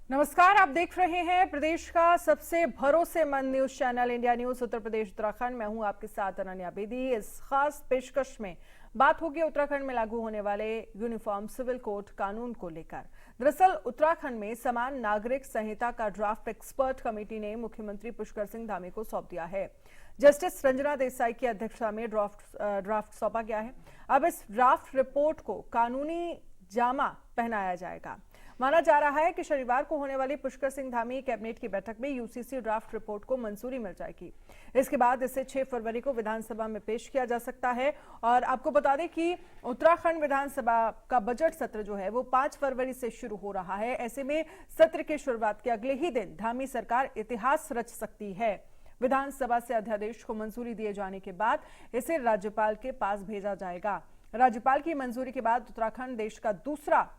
नमस्कार, आप देख रहे हैं प्रदेश का सबसे भरोसेमंद news channel India news Uttar Pradesh Uttarakhand. मैं हूं आपके साथ अनन्या बेदी। इस खास पेशकश में बात होगी उत्तराखंड में लागू होने वाले यूनिफॉर्म सिविल कोड कानून को लेकर। दरअसल उत्तराखंड में समान नागरिक संहिता का ड्राफ्ट एक्सपर्ट कमेटी ने मुख्यमंत्री पुष्कर सिंह धामी को सौंप दिया है। जस्टिस रंजना देसाई की अध्यक्षता में ड्राफ्ट सौंपा गया है। अब इस ड्राफ्ट रिपोर्ट को कानूनी जामा पहनाया जाएगा। माना जा रहा है कि शनिवार को होने वाली पुष्कर सिंह धामी कैबिनेट की बैठक में यूसीसी ड्राफ्ट रिपोर्ट को मंजूरी मिल जाएगी। इसके बाद इसे 6 फरवरी को विधानसभा में पेश किया जा सकता है। और आपको बता दें कि उत्तराखंड विधानसभा का बजट सत्र जो है वो 5 फरवरी से शुरू हो रहा है। ऐसे में सत्र की शुरुआत के अगले ही दिन धामी सरकार इतिहास रच सकती है। विधानसभा से अध्यादेश को मंजूरी दिए जाने के बाद इसे राज्यपाल के पास भेजा जाएगा। राज्यपाल की मंजूरी के बाद उत्तराखंड देश का दूसरा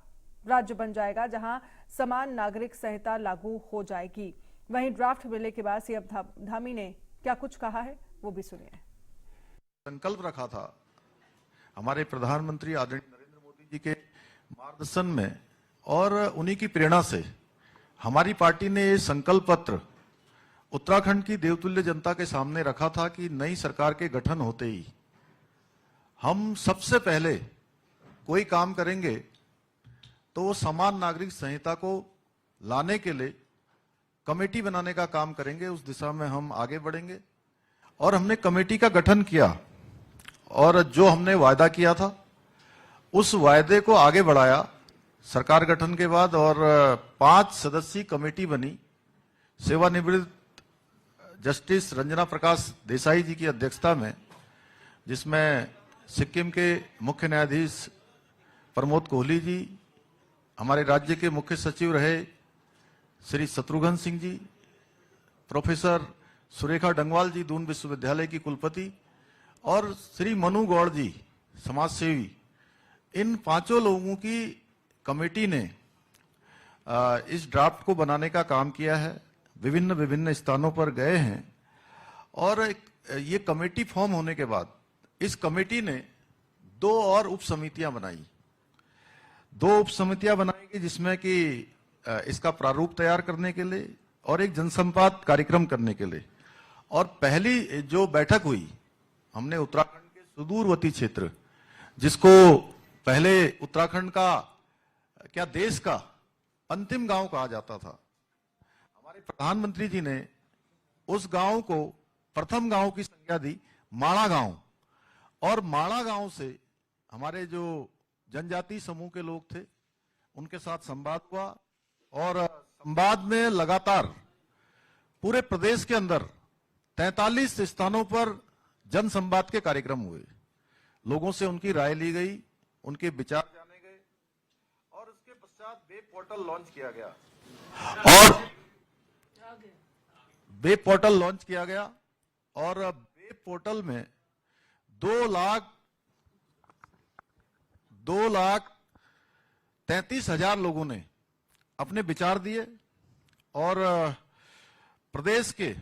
राज्य बन जाएगा जहां समान नागरिक संहिता लागू हो जाएगी। वहीं ड्राफ्ट मिलने के बाद सीएम धामी ने क्या कुछ कहा है वो भी सुनिए। संकल्प रखा था हमारे प्रधानमंत्री आदरणीय नरेंद्र मोदी जी के मार्गदर्शन में और उन्हीं की प्रेरणा से हमारी पार्टी ने ये संकल्प पत्र उत्तराखंड की देवतुल्य जनता के सामने रखा था कि नई सरकार के गठन होते ही हम सबसे पहले कोई काम करेंगे तो वो समान नागरिक संहिता को लाने के लिए कमेटी बनाने का काम करेंगे। उस दिशा में हम आगे बढ़ेंगे और हमने कमेटी का गठन किया और जो हमने वायदा किया था उस वायदे को आगे बढ़ाया सरकार गठन के बाद। और 5 सदस्यीय कमेटी बनी सेवानिवृत्त जस्टिस रंजना प्रकाश देसाई जी की अध्यक्षता में, जिसमें सिक्किम के मुख्य न्यायाधीश प्रमोद कोहली जी, हमारे राज्य के मुख्य सचिव रहे श्री शत्रुघ्न सिंह जी, प्रोफेसर सुरेखा डंगवाल जी दून विश्वविद्यालय की कुलपति और श्री मनु गौड़ जी समाजसेवी, इन 5 लोगों की कमेटी ने इस ड्राफ्ट को बनाने का काम किया है। विभिन्न स्थानों पर गए हैं और ये कमेटी फॉर्म होने के बाद इस कमेटी ने 2 और उप समितियां बनाई। 2 उप समितियां बनाएगी जिसमें कि इसका प्रारूप तैयार करने के लिए और एक जनसंवाद कार्यक्रम करने के लिए। और पहली जो बैठक हुई हमने उत्तराखंड के सुदूरवर्ती क्षेत्र, जिसको पहले उत्तराखंड का क्या देश का अंतिम गांव कहा जाता था, हमारे प्रधानमंत्री जी ने उस गांव को प्रथम गांव की संज्ञा दी माणा गांव। और माणा गांव से हमारे जो जनजातीय समूह के लोग थे उनके साथ संवाद हुआ और संवाद में लगातार पूरे प्रदेश के अंदर 43 स्थानों पर जन संवाद के कार्यक्रम हुए। लोगों से उनकी राय ली गई, उनके विचार जाने गए और उसके पश्चात वेब पोर्टल लॉन्च किया गया। और वेब पोर्टल लॉन्च किया गया और वेब पोर्टल में 2,33,000 लोगों ने अपने विचार दिए और प्रदेश के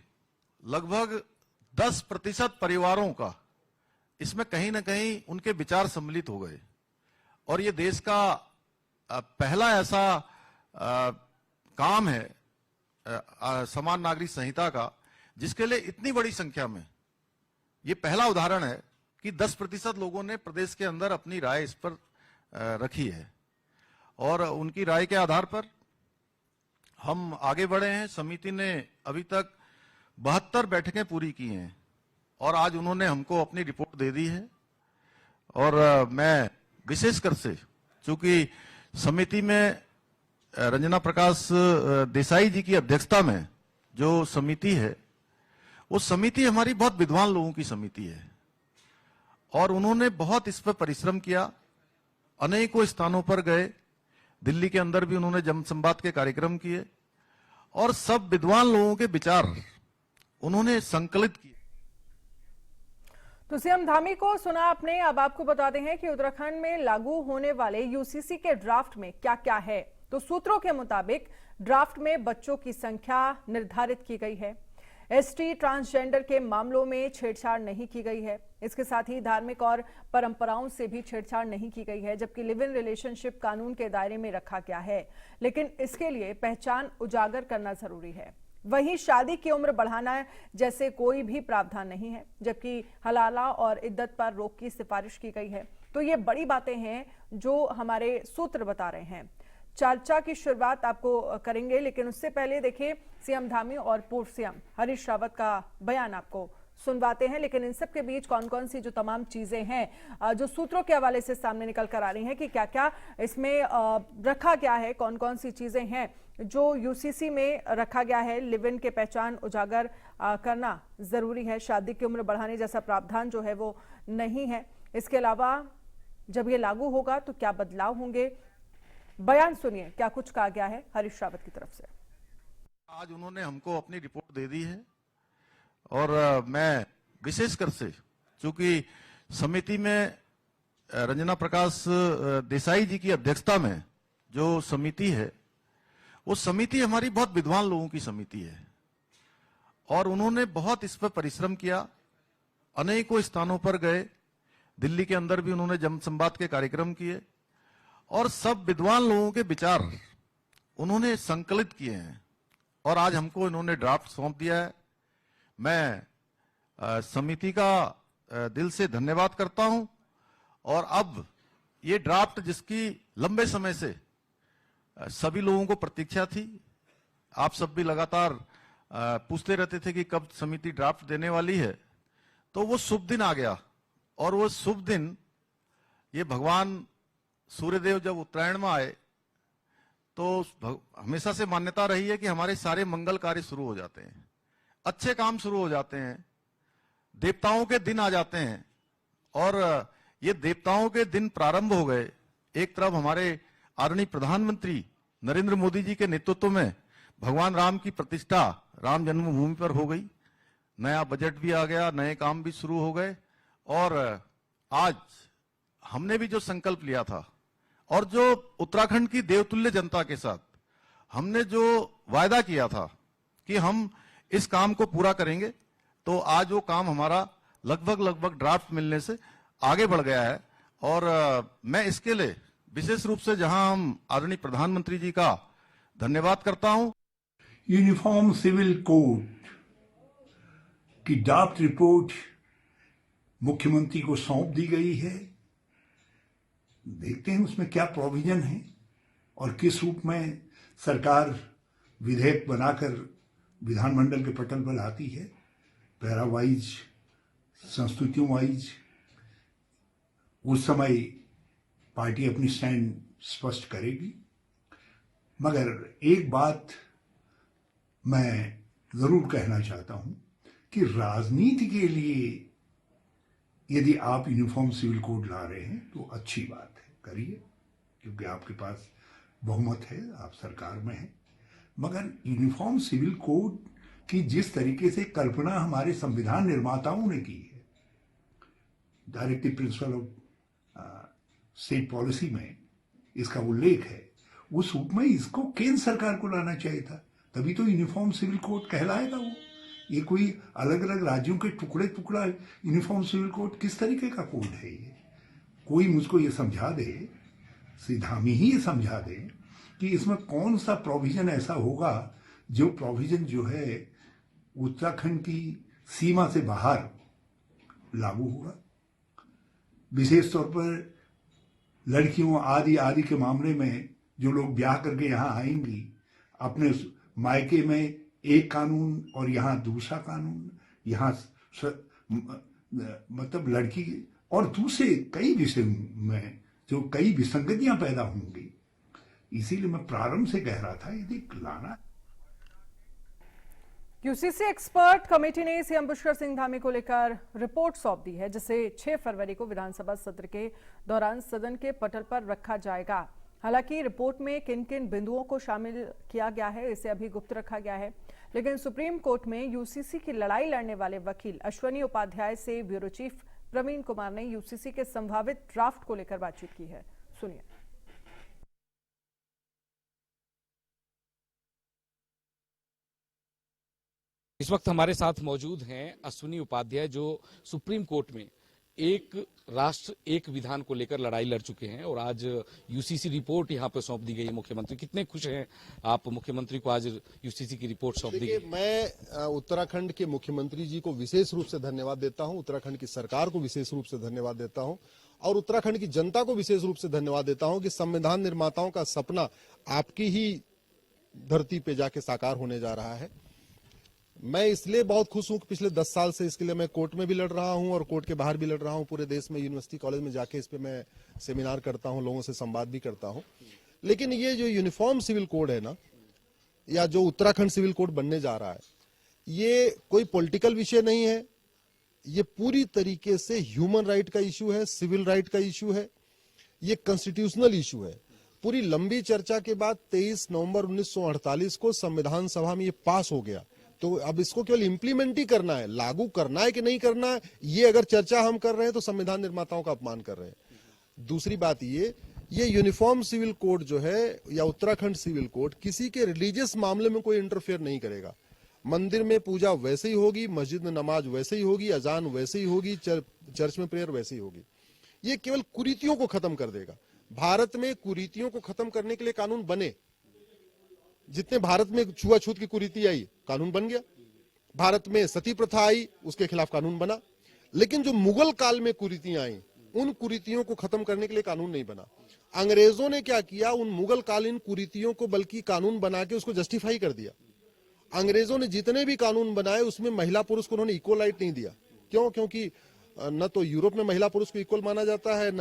लगभग 10% परिवारों का इसमें कहीं ना कहीं उनके विचार सम्मिलित हो गए। और ये देश का पहला ऐसा काम है समान नागरिक संहिता का जिसके लिए इतनी बड़ी संख्या में, ये पहला उदाहरण है कि 10% लोगों ने प्रदेश के अंदर अपनी राय इस पर रखी है और उनकी राय के आधार पर हम आगे बढ़े हैं। समिति ने अभी तक 72 बैठकें पूरी की हैं और आज उन्होंने हमको अपनी रिपोर्ट दे दी है। और मैं विशेषकर से, चूंकि समिति में रंजना प्रकाश देसाई जी की अध्यक्षता में जो समिति है, वो समिति हमारी बहुत विद्वान लोगों की समिति है और उन्होंने बहुत इस पर परिश्रम किया। अनेकों स्थानों पर गए, दिल्ली के अंदर भी उन्होंने जनसंवाद के कार्यक्रम किए और सब विद्वान लोगों के विचार उन्होंने संकलित किए। तो सीएम धामी को सुना आपने। अब आपको बताते हैं कि उत्तराखंड में लागू होने वाले यूसीसी के ड्राफ्ट में क्या क्या है। तो सूत्रों के मुताबिक ड्राफ्ट में बच्चों की संख्या निर्धारित की गई है। एसटी ट्रांसजेंडर के मामलों में छेड़छाड़ नहीं की गई है। इसके साथ ही धार्मिक और परंपराओं से भी छेड़छाड़ नहीं की गई है, जबकि लिव इन रिलेशनशिप कानून के दायरे में रखा गया है, लेकिन इसके लिए पहचान उजागर करना जरूरी है। वहीं शादी की उम्र बढ़ाना जैसे कोई भी प्रावधान नहीं है, जबकि हलाला और इद्दत पर रोक की सिफारिश की गई है। तो ये बड़ी बातें हैं जो हमारे सूत्र बता रहे हैं। चर्चा की शुरुआत आपको करेंगे, लेकिन उससे पहले देखिए सीएम धामी और पूर्व सीएम हरीश रावत का बयान आपको सुनवाते हैं। लेकिन इन सब के बीच कौन कौन सी जो तमाम चीजें हैं जो सूत्रों के हवाले से सामने निकल कर आ रही हैं कि क्या क्या इसमें रखा गया है, कौन कौन सी चीजें हैं जो यूसीसी में रखा गया है। लिव इन के पहचान उजागर करना जरूरी है, शादी की उम्र बढ़ाने जैसा प्रावधान जो है वो नहीं है। इसके अलावा जब ये लागू होगा तो क्या बदलाव होंगे, बयान सुनिए क्या कुछ कहा गया है हरीश रावत की तरफ से। आज उन्होंने हमको अपनी रिपोर्ट दे दी है और मैं विशेषकर से, चूंकि समिति में रंजना प्रकाश देसाई जी की अध्यक्षता में जो समिति है, वो समिति हमारी बहुत विद्वान लोगों की समिति है और उन्होंने बहुत इस पर परिश्रम किया। अनेकों स्थानों पर गए, दिल्ली के अंदर भी उन्होंने जनसंवाद के कार्यक्रम किए और सब विद्वान लोगों के विचार उन्होंने संकलित किए हैं और आज हमको इन्होंने ड्राफ्ट सौंप दिया है। मैं समिति का दिल से धन्यवाद करता हूं और अब ये ड्राफ्ट जिसकी लंबे समय से सभी लोगों को प्रतीक्षा थी, आप सब भी लगातार पूछते रहते थे कि कब समिति ड्राफ्ट देने वाली है, तो वो शुभ दिन आ गया। और वो शुभ दिन, ये भगवान सूर्यदेव जब उत्तरायण में आए तो हमेशा से मान्यता रही है कि हमारे सारे मंगल कार्य शुरू हो जाते हैं, अच्छे काम शुरू हो जाते हैं, देवताओं के दिन आ जाते हैं और ये देवताओं के दिन प्रारंभ हो गए। एक तरफ हमारे आदरणीय प्रधानमंत्री नरेंद्र मोदी जी के नेतृत्व में भगवान राम की प्रतिष्ठा राम जन्मभूमि पर हो गई, नया बजट भी आ गया, नए काम भी शुरू हो गए और आज हमने भी जो संकल्प लिया था और जो उत्तराखंड की देवतुल्य जनता के साथ हमने जो वायदा किया था कि हम इस काम को पूरा करेंगे, तो आज वो काम हमारा लगभग ड्राफ्ट मिलने से आगे बढ़ गया है। और मैं इसके लिए विशेष रूप से जहां हम आदरणीय प्रधानमंत्री जी का धन्यवाद करता हूं। यूनिफॉर्म सिविल कोड की ड्राफ्ट रिपोर्ट मुख्यमंत्री को सौंप दी गई है। देखते हैं उसमें क्या प्रोविजन है और किस रूप में सरकार विधेयक बनाकर विधानमंडल के पटल पर आती है। पैरा वाइज, संस्तुतियों वाइज उस समय पार्टी अपनी स्टैंड स्पष्ट करेगी। मगर एक बात मैं जरूर कहना चाहता हूं कि राजनीति के लिए यदि आप यूनिफॉर्म सिविल कोड ला रहे हैं तो अच्छी बात है, करिए, क्योंकि आपके पास बहुमत है, आप सरकार में हैं। मगर यूनिफॉर्म सिविल कोड की जिस तरीके से कल्पना हमारे संविधान निर्माताओं ने की है, directive principle of state policy में इसका उल्लेख है, उस रूप में इसको केंद्र सरकार को लाना चाहिए था, तभी तो यूनिफॉर्म सिविल कोड कहलाएगा। वो ये कोई अलग अलग राज्यों के टुकड़े टुकड़ा यूनिफॉर्म सिविल कोड किस तरीके का कोड है ये? कोई मुझको ये समझा दे, सीधामी ही ये समझा दे कि इसमें कौन सा प्रोविजन ऐसा होगा जो प्रोविजन जो है उत्तराखंड की सीमा से बाहर लागू होगा। विशेष तौर पर लड़कियों आदि के मामले में जो लोग ब्याह करके यहाँ आएंगी, अपने मायके में एक कानून और यहाँ दूसरा कानून, यहाँ मतलब लड़की और दूसरे कई विषय में जो कई विसंगतियां पैदा होंगी। इसीलिए मैं प्रारंभ से कह रहा था यदि लाना। यूसीसी एक्सपर्ट कमेटी ने सीएम पुष्कर सिंह धामी को लेकर रिपोर्ट सौंप दी है, जिसे 6 फरवरी को विधानसभा सत्र के दौरान सदन के पटल पर रखा जाएगा। हालांकि रिपोर्ट में किन किन बिंदुओं को शामिल किया गया है इसे अभी गुप्त रखा गया है, लेकिन सुप्रीम कोर्ट में यूसीसी की लड़ाई लड़ने वाले वकील अश्वनी उपाध्याय से ब्यूरो चीफ प्रवीण कुमार ने यूसीसी के संभावित ड्राफ्ट को लेकर बातचीत की है। सुनिए। इस वक्त हमारे साथ मौजूद हैं अश्विनी उपाध्याय, जो सुप्रीम कोर्ट में एक राष्ट्र एक विधान को लेकर लड़ाई लड़ चुके हैं और आज यूसीसी रिपोर्ट यहां पर सौंप दी गई है मुख्यमंत्री। कितने खुश हैं आप, मुख्यमंत्री को आज यूसीसी की रिपोर्ट सौंप दी गई? मैं उत्तराखंड के मुख्यमंत्री जी को विशेष रूप से धन्यवाद देता हूं, उत्तराखंड की सरकार को विशेष रूप से धन्यवाद देता हूं और उत्तराखंड की जनता को विशेष रूप से धन्यवाद देता हूं कि संविधान निर्माताओं का सपना आपकी ही धरती पे जाके साकार होने जा रहा है। मैं इसलिए बहुत खुश हूं कि पिछले 10 साल से इसके लिए मैं कोर्ट में भी लड़ रहा हूं और कोर्ट के बाहर भी लड़ रहा हूं। पूरे देश में यूनिवर्सिटी कॉलेज में जाके इस पे मैं सेमिनार करता हूं, लोगों से संवाद भी करता हूं। लेकिन ये जो यूनिफॉर्म सिविल कोड है ना, या जो उत्तराखंड सिविल कोड बनने जा रहा है, ये कोई पॉलिटिकल विषय नहीं है। ये पूरी तरीके से ह्यूमन राइट का इश्यू है, सिविल राइट का इश्यू है, ये कॉन्स्टिट्यूशनल इश्यू है। पूरी लंबी चर्चा के बाद 23 नवंबर 1948 को संविधान सभा में ये पास हो गया। तो अब इसको केवल इंप्लीमेंट ही करना है, लागू करना है कि नहीं करना है, ये अगर चर्चा हम कर रहे हैं तो संविधान निर्माताओं का अपमान कर रहे हैं। दूसरी बात ये यूनिफॉर्म सिविल कोड जो है या उत्तराखंड सिविल कोड किसी के रिलीजियस मामले में कोई इंटरफेयर नहीं करेगा। मंदिर में पूजा वैसे ही होगी, मस्जिद में नमाज वैसे ही होगी, अजान वैसे ही होगी, चर्च में प्रेयर वैसे ही होगी। ये केवल कुरीतियों को खत्म कर देगा। भारत में कुरीतियों को खत्म करने के लिए कानून बने। जितने भारत में छुआछूत की कुरीति आई, कानून बन गया। भारत में सती प्रथा आई, उसके खिलाफ कानून बना। लेकिन जो मुगल काल में कुरीतियां आई, उन कुरीतियों को खत्म करने के लिए कानून नहीं बना। अंग्रेजों ने क्या किया, उन मुगल कालीन कुरीतियों को बल्कि कानून बना के उसको जस्टिफाई कर दिया। अंग्रेजों ने जितने भी कानून बनाए उसमें महिला पुरुष को उन्होंने इक्वल राइट नहीं दिया। क्यों? क्योंकि न तो यूरोप में महिला पुरुष को इक्वल माना जाता है, न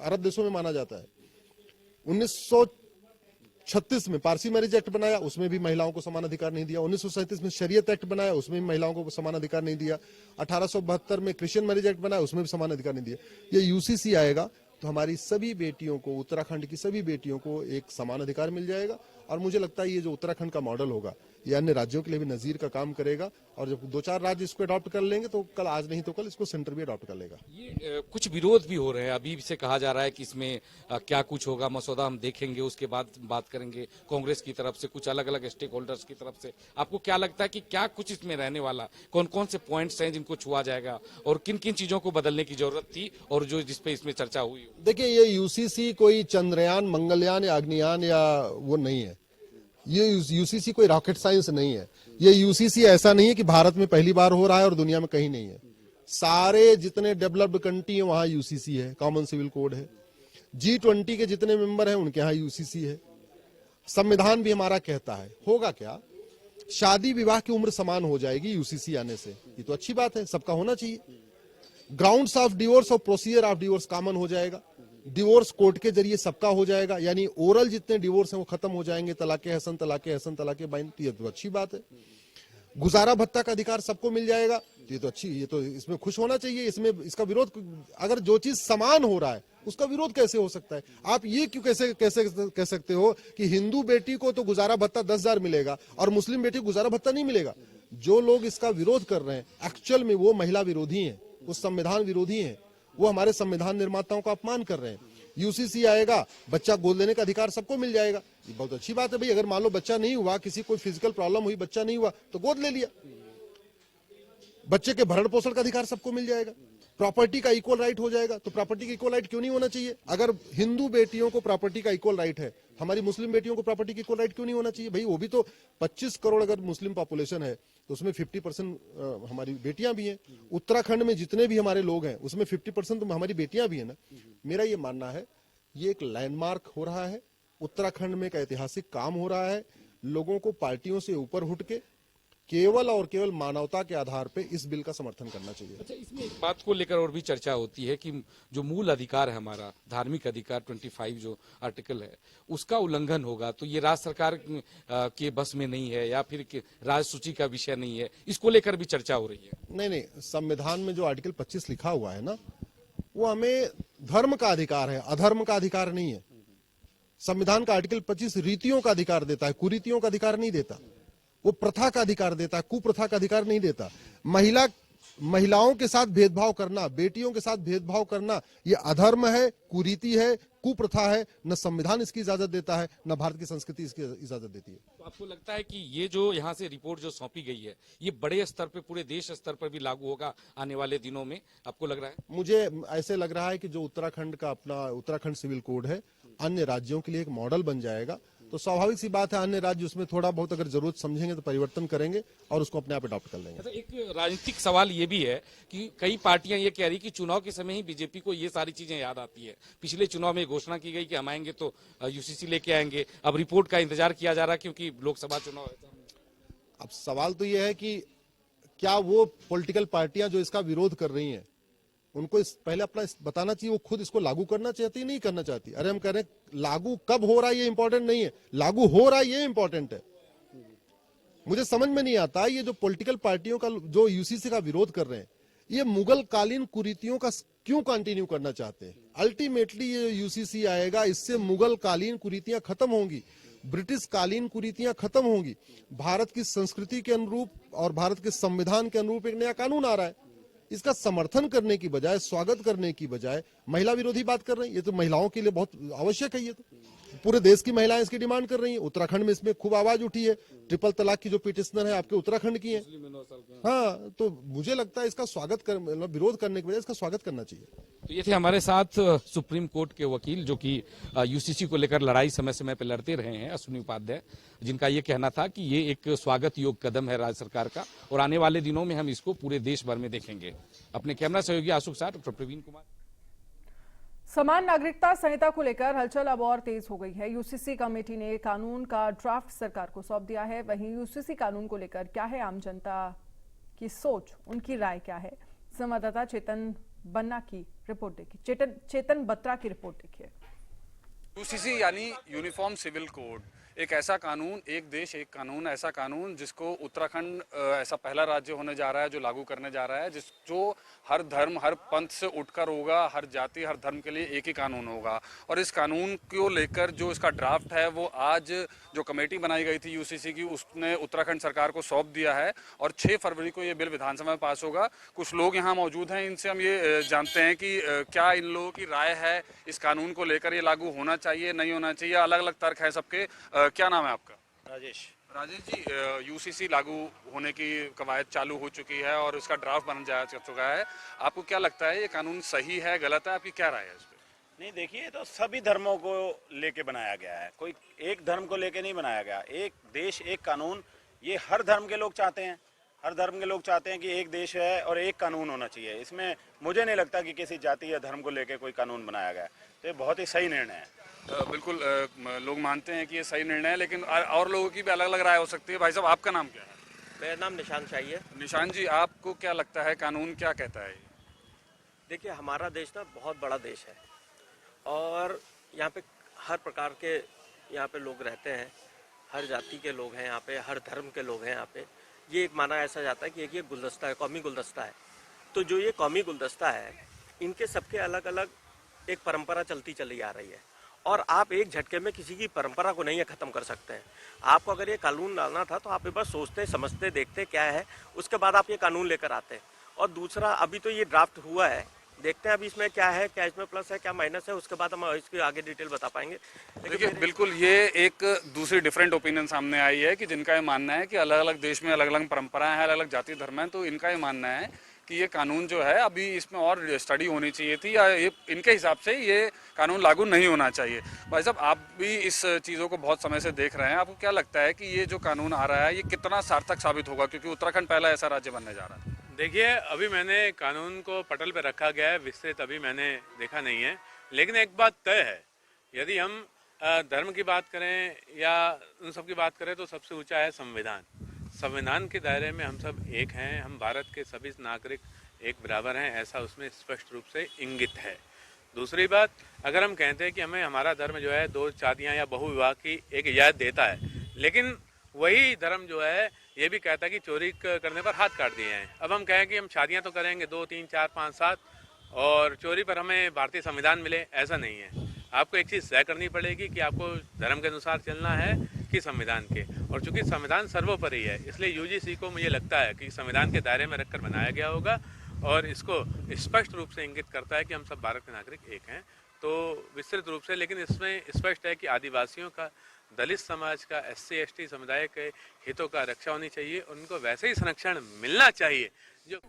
अरब देशों में माना जाता है। 1936 में पारसी मैरिज एक्ट बनाया, उसमें भी महिलाओं को समान अधिकार नहीं दिया। 1937 में शरीयत एक्ट बनाया, उसमें भी महिलाओं को समान अधिकार नहीं दिया। 1872 में क्रिश्चियन मैरिज एक्ट बनाया, उसमें भी समान अधिकार नहीं दिया। ये यूसीसी आएगा तो हमारी सभी बेटियों को, उत्तराखंड की सभी बेटियों को एक समान अधिकार मिल जाएगा। और मुझे लगता है ये जो उत्तराखंड का मॉडल होगा, ये अन्य राज्यों के लिए भी नजीर का काम करेगा। और जब 2-4 राज्य इसको अडॉप्ट कर लेंगे तो कल, आज नहीं तो कल, इसको सेंटर भी अडॉप्ट कर लेगा। ये कुछ विरोध भी हो रहे हैं, अभी से कहा जा रहा है कि इसमें क्या कुछ होगा, मसौदा हम देखेंगे उसके बाद बात करेंगे। कांग्रेस की तरफ से, कुछ अलग अलग स्टेक होल्डर्स की तरफ से, आपको क्या लगता है कि क्या कुछ इसमें रहने वाला, कौन कौन से पॉइंट्स हैं जिनको छुआ जाएगा और किन किन चीजों को बदलने की जरूरत थी और जो जिसपे इसमें चर्चा हुई? देखिए, ये यूसीसी कोई चंद्रयान, मंगलयान या अग्नियान या वो नहीं है। ये यूसीसी कोई रॉकेट साइंस नहीं है। ये यूसीसी ऐसा नहीं है कि भारत में पहली बार हो रहा है और दुनिया में कहीं नहीं है। सारे जितने डेवलप्ड कंट्री है वहां यूसीसी है, कॉमन सिविल कोड है। G20 के जितने मेंबर हैं उनके यहाँ यूसीसी है। संविधान भी हमारा कहता है, होगा क्या, शादी विवाह की उम्र समान हो जाएगी यूसीसी आने से। ये तो अच्छी बात है, सबका होना चाहिए। ग्राउंड्स ऑफ डिवोर्स और प्रोसीजर ऑफ डिवोर्स कॉमन हो जाएगा। डिवोर्स कोर्ट के जरिए सबका हो जाएगा, यानी ओरल जितने डिवोर्स हैं वो खत्म हो जाएंगे। तलाके हसन, तलाके बाइन, ये तो अच्छी बात है। गुजारा भत्ता का अधिकार सबको मिल जाएगा, ये तो अच्छी, ये तो इसमें खुश होना चाहिए। इसमें इसका विरोध, अगर जो चीज समान हो रहा है उसका विरोध कैसे हो सकता है? आप ये क्यों कैसे कैसे कह सकते हो कि हिंदू बेटी को तो गुजारा भत्ता 10,000 मिलेगा और मुस्लिम बेटी को गुजारा भत्ता नहीं मिलेगा? जो लोग इसका विरोध कर रहे हैं एक्चुअल में वो महिला विरोधी हैं, वो संविधान विरोधी हैं, वो हमारे संविधान निर्माताओं का अपमान कर रहे हैं। यूसीसी आएगा, बच्चा गोद लेने का अधिकार सबको मिल जाएगा, ये बहुत अच्छी बात है भाई। अगर मान लो बच्चा नहीं हुआ, किसी कोई फिजिकल प्रॉब्लम हुई, बच्चा नहीं हुआ तो गोद ले लिया। बच्चे के भरण पोषण का अधिकार सबको मिल जाएगा। प्रॉपर्टी का इक्वल राइट हो जाएगा। तो प्रॉपर्टी का इक्वल राइट क्यों नहीं होना चाहिए? अगर हिंदू बेटियों को प्रॉपर्टी का इक्वल राइट है, हमारी मुस्लिम बेटियों को प्रॉपर्टी का इक्वल राइट क्यों नहीं होना चाहिए भाई? वो भी तो 25 करोड़ अगर मुस्लिम पॉपुलेशन है तो उसमें 50% हमारी बेटियां भी हैं। उत्तराखंड में जितने भी हमारे लोग हैं उसमें 50% तो हमारी बेटियां भी है ना। मेरा ये मानना है ये एक लैंडमार्क हो रहा है, उत्तराखंड में एक ऐतिहासिक काम हो रहा है। लोगों को पार्टियों से ऊपर उठ के केवल और केवल मानवता के आधार पे इस बिल का समर्थन करना चाहिए। अच्छा, इसमें एक बात को लेकर और भी चर्चा होती है कि जो मूल अधिकार है हमारा, धार्मिक अधिकार 25 जो आर्टिकल है, उसका उल्लंघन होगा तो ये राज्य सरकार के बस में नहीं है या फिर राज्य सूची का विषय नहीं है, इसको लेकर भी चर्चा हो रही है। नहीं, संविधान में जो आर्टिकल 25 लिखा हुआ है ना, वो हमें धर्म का अधिकार है, अधर्म का अधिकार नहीं है। संविधान का आर्टिकल 25 रीतियों का अधिकार देता है, कुरीतियों का अधिकार नहीं देता। वो प्रथा का अधिकार देता है, कुप्रथा का अधिकार नहीं देता। महिला महिलाओं के साथ भेदभाव करना, बेटियों के साथ भेदभाव करना, ये अधर्म है, कुरीति है, कुप्रथा है। न संविधान इसकी इजाजत देता है, न भारत की संस्कृति इसकी इजाजत देती है। तो आपको लगता है कि ये जो यहाँ से रिपोर्ट जो सौंपी गई है, ये बड़े स्तर पे, पूरे देश स्तर पर भी लागू होगा आने वाले दिनों में, आपको लग रहा है? मुझे ऐसे लग रहा है कि जो उत्तराखंड का अपना उत्तराखंड सिविल कोड है, अन्य राज्यों के लिए एक मॉडल बन जाएगा। तो स्वाभाविक सी बात है, अन्य राज्य उसमें थोड़ा बहुत अगर जरूरत समझेंगे तो परिवर्तन करेंगे और उसको अपने आप अडॉप्ट कर लेंगे। अच्छा, एक राजनीतिक सवाल ये भी है कि कई पार्टियां ये कह रही कि चुनाव के समय ही बीजेपी को ये सारी चीजें याद आती है। पिछले चुनाव में घोषणा की गई कि हम आएंगे तो यूसीसी लेके आएंगे, अब रिपोर्ट का इंतजार किया जा रहा है क्योंकि लोकसभा चुनाव है। अब सवाल तो ये है कि क्या वो पॉलिटिकल पार्टियां जो इसका विरोध कर रही हैं, उनको पहले अपना बताना चाहिए वो खुद इसको लागू करना चाहती नहीं करना चाहती। अरे हम कह रहे हैं लागू कब हो रहा है ये इंपॉर्टेंट नहीं है, लागू हो रहा है ये इंपॉर्टेंट है। मुझे समझ में नहीं आता ये जो पॉलिटिकल पार्टियों का जो यूसीसी का विरोध कर रहे हैं, ये मुगल कालीन कुरीतियों का क्यों कंटिन्यू करना चाहते हैं। अल्टीमेटली ये यूसीसी आएगा, इससे मुगल कालीन कुरीतियां खत्म होंगी, ब्रिटिश कालीन कुरीतियां खत्म होंगी। भारत की संस्कृति के अनुरूप और भारत के संविधान के अनुरूप एक नया कानून आ रहा है। इसका समर्थन करने की बजाय, स्वागत करने की बजाय महिला विरोधी बात कर रहे हैं। ये तो महिलाओं के लिए बहुत आवश्यक है। ये तो पूरे देश की महिलाएं इसकी डिमांड कर रही हैं। उत्तराखंड में इसमें खूब आवाज उठी है। ट्रिपल तलाक की जो पिटिशनर है आपके उत्तराखंड की है। हाँ, तो मुझे लगता है इसका स्वागत कर, मतलब विरोध करने की बजाय इसका स्वागत करना चाहिए। तो ये थे हमारे साथ सुप्रीम कोर्ट के वकील जो कि यूसीसी को लेकर लड़ाई समय समय पर लड़ते रहे हैं, अश्विनी उपाध्याय, जिनका ये कहना था कि ये एक स्वागत योग्य कदम है राज्य सरकार का और आने वाले दिनों में हम इसको पूरे देश भर में देखेंगे। अपने कैमरा सहयोगी आशुक साथ, डॉक्टर प्रवीण कुमार। समान नागरिकता संहिता को लेकर हलचल अब और तेज हो गई है। यूसीसी कमेटी ने कानून का ड्राफ्ट सरकार को सौंप दिया है। वहीं यूसीसी कानून को लेकर क्या है आम जनता की सोच, उनकी राय क्या है, संवाददाता चेतन बन्ना की रिपोर्ट देखिए। चेतन बत्रा की रिपोर्ट देखिए। यूसीसी यानी यूनिफॉर्म सिविल कोड, एक ऐसा कानून, एक देश एक कानून, ऐसा कानून जिसको उत्तराखंड ऐसा पहला राज्य होने जा रहा है जो लागू करने जा रहा है, जो हर धर्म हर पंथ से उठकर होगा, हर जाति हर धर्म के लिए एक ही कानून होगा। और इस कानून को लेकर जो इसका ड्राफ्ट है वो आज जो कमेटी बनाई गई थी यूसीसी की, उसने उत्तराखंड सरकार को सौंप दिया है और 6 फरवरी को ये बिल विधानसभा में पास होगा। कुछ लोग यहाँ मौजूद हैं, इनसे हम ये जानते हैं कि क्या इन लोगों की राय है इस कानून को लेकर, ये लागू होना चाहिए नहीं होना चाहिए। अलग अलग तर्क है सबके। क्या नाम है आपका? राजेश जी, यूसीसी लागू होने की कवायद चालू हो चुकी है और इसका ड्राफ्ट बन जा चुका है। आपको क्या लगता है ये कानून सही है, गलत है? आपकी क्या राय है इस पे? नहीं, देखिए, तो सभी धर्मों को लेके बनाया गया है, कोई एक धर्म को लेके नहीं बनाया गया। एक देश एक कानून, ये हर धर्म के लोग चाहते हैं। हर धर्म के लोग चाहते हैं कि एक देश है और एक कानून होना चाहिए। इसमें मुझे नहीं लगता कि किसी जाति या धर्म को लेके कोई कानून बनाया गया है। तो ये बहुत ही सही निर्णय है। बिल्कुल, लोग मानते हैं कि ये सही निर्णय है, लेकिन और लोगों की भी अलग अलग राय हो सकती है। भाई साहब, आपका नाम क्या है? मेरा नाम निशान शाही है। निशान जी, आपको क्या लगता है कानून क्या कहता है? देखिए, हमारा देश ना बहुत बड़ा देश है और यहाँ पे हर प्रकार के यहाँ पे लोग रहते हैं, हर जाति के लोग हैं यहाँ पे, हर धर्म के लोग हैं यहाँ पे। ये एक माना ऐसा जाता है कि एक ये गुलदस्ता है, कौमी गुलदस्ता है। तो जो ये कौमी गुलदस्ता है, इनके सबके अलग अलग एक परंपरा चलती चली आ रही है और आप एक झटके में किसी की परंपरा को नहीं ख़त्म कर सकते हैं। आपको अगर ये कानून डालना था तो आप एक बार सोचते, समझते, देखते क्या है, उसके बाद आप ये कानून लेकर आते। और दूसरा, अभी तो ये ड्राफ्ट हुआ है, देखते हैं अभी इसमें क्या है, क्या इसमें प्लस है, क्या माइनस है, उसके बाद हम इसकी आगे डिटेल बता पाएंगे। देखिए, बिल्कुल ये एक दूसरी डिफरेंट ओपिनियन सामने आई है कि जिनका ये मानना है कि अलग अलग देश में अलग अलग परंपराएं हैं, अलग अलग जाति धर्म है, तो इनका ये मानना है कि ये कानून जो है अभी इसमें और स्टडी होनी चाहिए थी या ये इनके हिसाब से ये कानून लागू नहीं होना चाहिए। भाई साहब, आप भी इस चीज़ों को बहुत समय से देख रहे हैं, आपको क्या लगता है कि ये जो कानून आ रहा है ये कितना सार्थक साबित होगा, क्योंकि उत्तराखंड पहला ऐसा राज्य बनने जा रहा है? देखिए, अभी मैंने कानून को पटल पर रखा गया है, विस्तृत अभी मैंने देखा नहीं है, लेकिन एक बात तय है, यदि हम धर्म की बात करें या उन सब की बात करें तो सबसे ऊंचा है संविधान। संविधान के दायरे में हम सब एक हैं, हम भारत के सभी नागरिक एक बराबर हैं, ऐसा उसमें स्पष्ट रूप से इंगित है। दूसरी बात, अगर हम कहते हैं कि हमें हमारा धर्म जो है 2 शादियाँ या बहुविवाह की एक इजाज़त देता है, लेकिन वही धर्म जो है ये भी कहता है कि चोरी करने पर हाथ काट दिए हैं। अब हम कहें कि हम शादियाँ तो करेंगे 2, 3, 4, 5, 7 और चोरी पर हमें भारतीय संविधान मिले, ऐसा नहीं है। आपको एक चीज़ तय करनी पड़ेगी कि आपको धर्म के अनुसार चलना है कि संविधान के। और चूंकि संविधान सर्वोपरि है, इसलिए यूजीसी को मुझे लगता है कि संविधान के दायरे में रखकर बनाया गया होगा और इसको स्पष्ट रूप से इंगित करता है कि हम सब भारत के नागरिक एक हैं। तो विस्तृत रूप से, लेकिन इसमें स्पष्ट है कि आदिवासियों का, दलित समाज का, SC ST समुदाय के हितों का रक्षा होनी चाहिए, उनको वैसे ही संरक्षण मिलना चाहिए जो